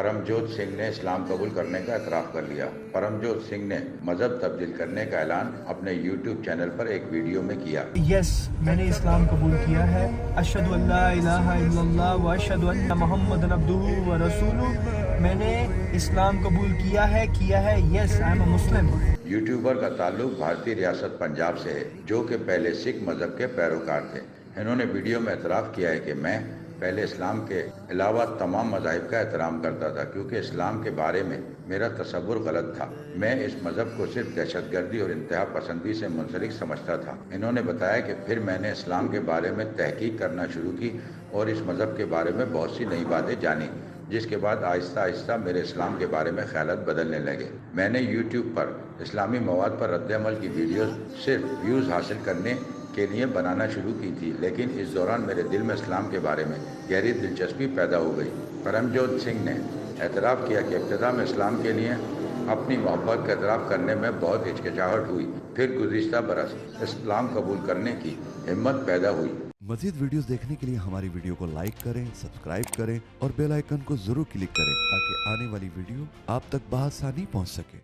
परमजोत सिंह ने इस्लाम कबूल करने का एतराफ़ कर लिया। परमजोत सिंह ने मजहब तब्दील करने का ऐलान अपने यूट्यूब चैनल पर एक वीडियो में किया। यस, मैंने इस्लाम कबूल किया है। अशहदु अल्ला इलाहा इल्लल्लाह व अशहदु अन्ना मुहम्मदन अब्दुहु व रसूलुहु। मैंने इस्लाम कबूल किया है। Yes, I am a Muslim. YouTuber का ताल्लुक भारतीय रियासत पंजाब से है, जो कि पहले सिख मजहब के पैरोकार थे। इन्होंने वीडियो में एतराफ़ किया है कि मैं पहले इस्लाम के अलावा तमाम मज़ाहिब का एहतराम करता था, क्योंकि इस्लाम के बारे में मेरा तसव्वुर गलत था। मैं इस मज़हब को सिर्फ दहशतगर्दी और इंतहा पसंदी से मुंसलिक समझता था। इन्होंने बताया कि फिर मैंने इस्लाम के बारे में तहकीक करना शुरू की और इस मज़हब के बारे में बहुत सी नई बातें जानी, जिसके बाद आहिस्ता आहिस्ता मेरे इस्लाम के बारे में ख्यालात बदलने लगे। मैंने यूट्यूब पर इस्लामी मवाद पर रद्द-ए-अमल की वीडियोस सिर्फ व्यूज़ हासिल करने के लिए बनाना शुरू की थी, लेकिन इस दौरान मेरे दिल में इस्लाम के बारे में गहरी दिलचस्पी पैदा हो गई। परमजोत सिंह ने एतराफ़ किया कि इब्तिदा में इस्लाम के लिए अपनी मोहब्बत का एतराफ़ करने में बहुत हिचकिचाहट हुई, फिर गुज़िश्ता बरस इस्लाम कबूल करने की हिम्मत पैदा हुई। मज़ीद वीडियोस देखने के लिए हमारी वीडियो को लाइक करें, सब्सक्राइब करें और बेल आइकन को जरूर क्लिक करें ताकि आने वाली वीडियो आप तक बआसानी पहुंच सके।